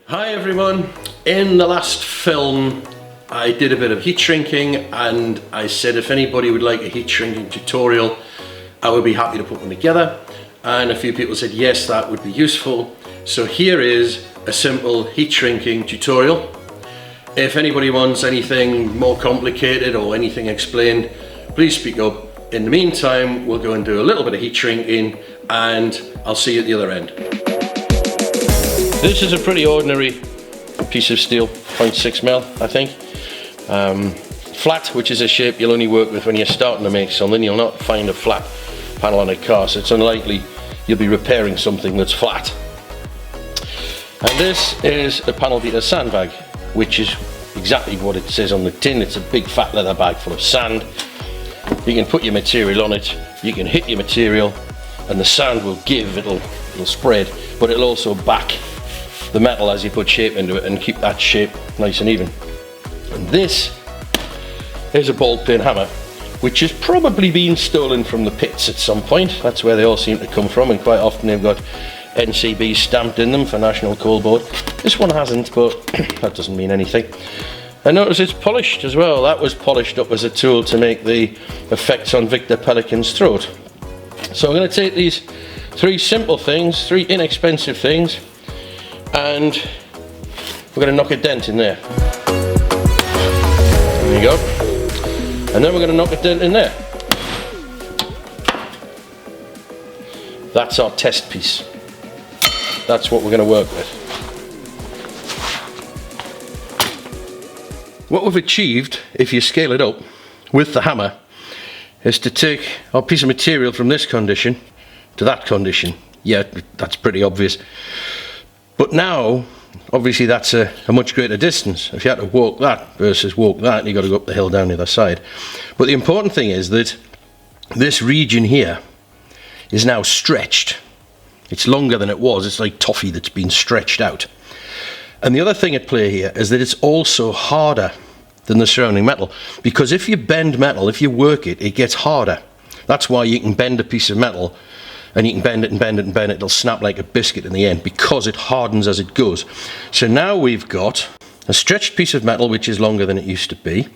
Hi everyone, in the last film I did a bit of heat shrinking and I said if anybody would like a heat shrinking tutorial I would be happy to put one together, and a few people said yes, that would be useful. So here is a simple heat shrinking tutorial. If anybody wants anything more complicated or anything explained, please speak up. In the meantime, we'll go and do a little bit of heat shrinking and I'll see you at the other end. This is a pretty ordinary piece of steel, 0.6mm I think. Flat, which is a shape you'll only work with when you're starting to make something. You'll not find a flat panel on a car, so it's unlikely you'll be repairing something that's flat. And this is a panel beater sandbag, which is exactly what it says on the tin. It's a big fat leather bag full of sand. You can put your material on it, you can hit your material, and the sand will give, it'll spread, but it'll also back the metal as you put shape into it and keep that shape nice and even. And this is a ball peen hammer, which has probably been stolen from the pits at some point. That's where they all seem to come from, and quite often they've got NCB stamped in them for National Coal Board. This one hasn't, but that doesn't mean anything. And notice it's polished as well. That was polished up as a tool to make the effects on Victor Pelican's throat. So I'm going to take these three simple things, three inexpensive things, and we're going to knock a dent in there. There you go. And then we're going to knock a dent in there. That's our test piece. That's what we're going to work with. What we've achieved, if you scale it up with the hammer, is to take our piece of material from this condition to that condition. Yeah, that's pretty obvious. But now, obviously that's a much greater distance. If you had to walk that versus walk that, you've got to go up the hill down the other side. But the important thing is that this region here is now stretched. It's longer than it was. It's like toffee that's been stretched out. And the other thing at play here is that it's also harder than the surrounding metal, because if you bend metal, if you work it, it gets harder. That's why you can bend a piece of metal and you can bend it and bend it and bend it, it'll snap like a biscuit in the end, because it hardens as it goes. So now we've got a stretched piece of metal which is longer than it used to be,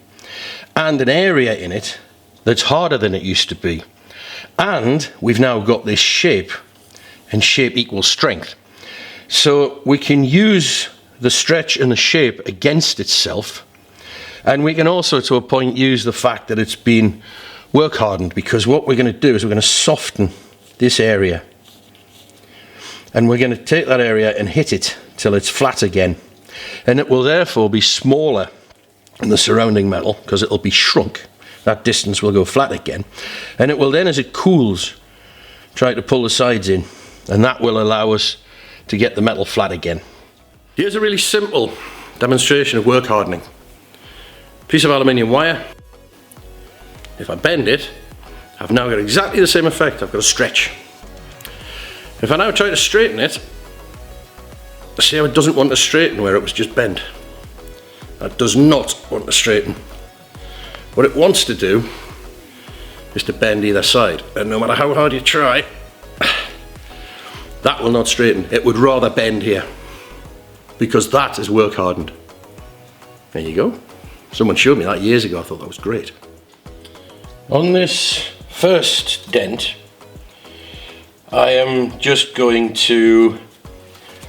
and an area in it that's harder than it used to be. And we've now got this shape, and shape equals strength. So we can use the stretch and the shape against itself, and we can also, to a point, use the fact that it's been work hardened, because what we're going to do is we're going to soften this area, and we're going to take that area and hit it till it's flat again, and it will therefore be smaller than the surrounding metal because it'll be shrunk. That distance will go flat again, and it will then, as it cools, try to pull the sides in, and that will allow us to get the metal flat again. Here's a really simple demonstration of work hardening. Piece of aluminium wire. If I bend it, I've now got exactly the same effect. I've got a stretch. If I now try to straighten it, see how it doesn't want to straighten where it was just bent. That does not want to straighten. What it wants to do is to bend either side, and no matter how hard you try, that will not straighten. It would rather bend here, because that is work hardened. There you go. Someone showed me that years ago. I thought that was great. On this first dent, I am just going to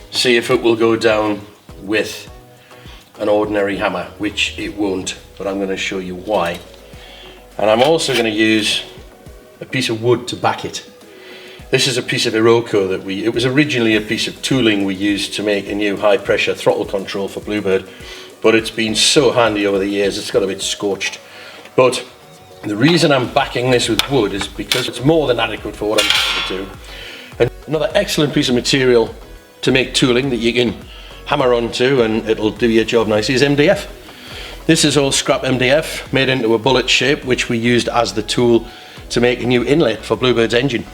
see if it will go down with an ordinary hammer, which it won't, but I'm going to show you why. And I'm also going to use a piece of wood to back it. This is a piece of Iroko that it was originally a piece of tooling we used to make a new high pressure throttle control for Bluebird, but it's been so handy over the years, it's got a bit scorched. But the reason I'm backing this with wood is because it's more than adequate for what I'm trying to do. And another excellent piece of material to make tooling that you can hammer onto and it'll do your job nicely is MDF. This is all scrap MDF made into a bullet shape, which we used as the tool to make a new inlet for Bluebird's engine.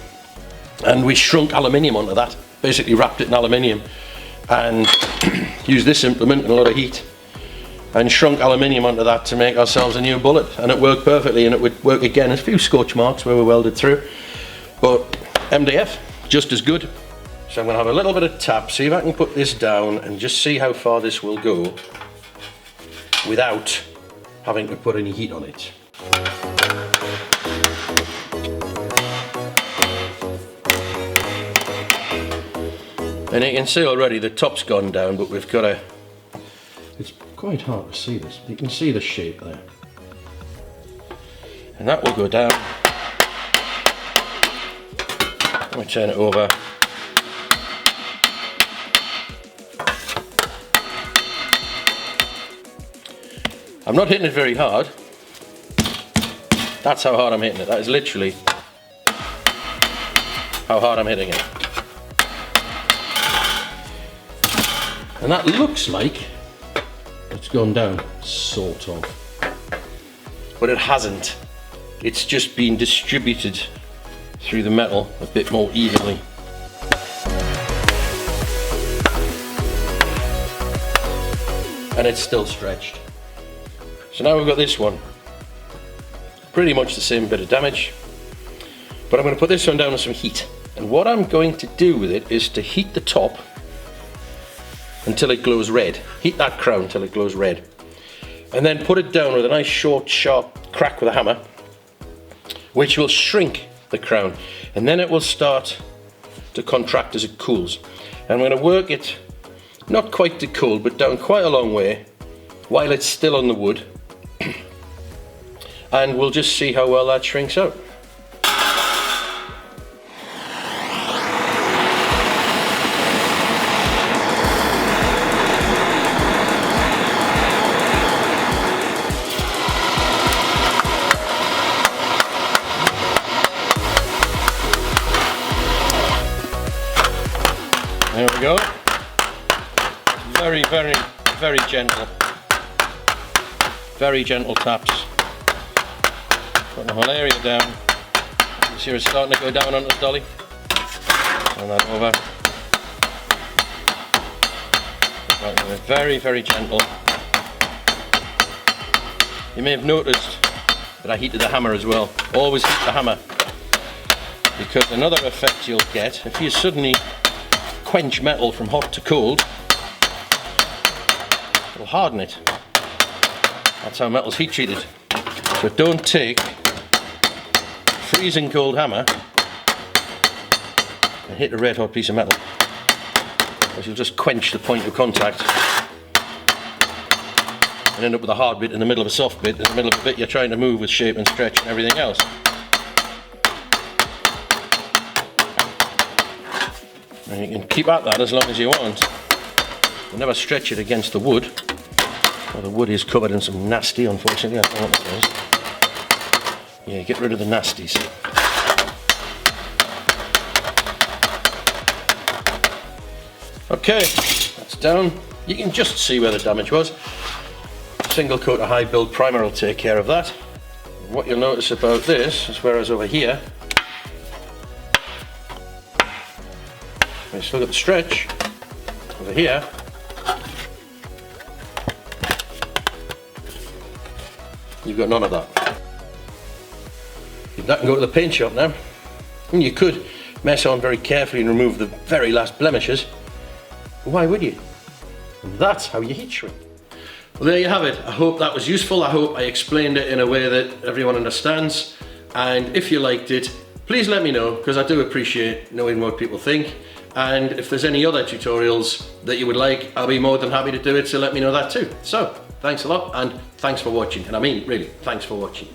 And we shrunk aluminium onto that, basically wrapped it in aluminium and used this implement and a lot of heat and shrunk aluminium onto that to make ourselves a new bullet, and it worked perfectly, and it would work again. There's a few scorch marks where we welded through, but MDF, just as good. So I'm going to have a little bit of tap, see if I can put this down and just see how far this will go without having to put any heat on it. And you can see already the top's gone down, but we've got a... It's quite hard to see this. You can see the shape there. And that will go down. Let me turn it over. I'm not hitting it very hard. That's how hard I'm hitting it. That is literally how hard I'm hitting it. And that looks like it's gone down, sort of. But it hasn't. It's just been distributed through the metal a bit more evenly. And it's still stretched. So now we've got this one. Pretty much the same bit of damage. But I'm going to put this one down with some heat. And what I'm going to do with it is to heat the top until it glows red. Heat that crown until it glows red. And then put it down with a nice short, sharp crack with a hammer, which will shrink the crown. And then it will start to contract as it cools. And I'm going to work it, not quite to cool, but down quite a long way, while it's still on the wood. And we'll just see how well that shrinks out. There we go. Very, very, very gentle. Very gentle taps. Put the whole area down. You see it's starting to go down onto the dolly. Turn that over. Very, very gentle. You may have noticed that I heated the hammer as well. Always heat the hammer. Because another effect you'll get, if you suddenly quench metal from hot to cold, it'll harden it. That's how metal's heat treated. So don't take a freezing cold hammer and hit a red hot piece of metal, because you'll just quench the point of contact and end up with a hard bit in the middle of a soft bit, in the middle of a bit you're trying to move with shape and stretch and everything else. And you can keep at that as long as you want. You'll never stretch it against the wood. Well, the wood is covered in some nasty, unfortunately. I don't know what it is. Yeah, get rid of the nasties. Okay, that's down. You can just see where the damage was. Single coat of high build primer will take care of that. What you'll notice about this is, whereas over here, you still got the stretch. Over here, you've got none of that. That can go to the paint shop now. And you could mess on very carefully and remove the very last blemishes. Why would you? And that's how you heat shrink. Well, there you have it. I hope that was useful. I hope I explained it in a way that everyone understands. And if you liked it, please let me know, because I do appreciate knowing what people think. And if there's any other tutorials that you would like, I'll be more than happy to do it, so let me know that too. So, thanks a lot, and thanks for watching. And I mean, really, thanks for watching.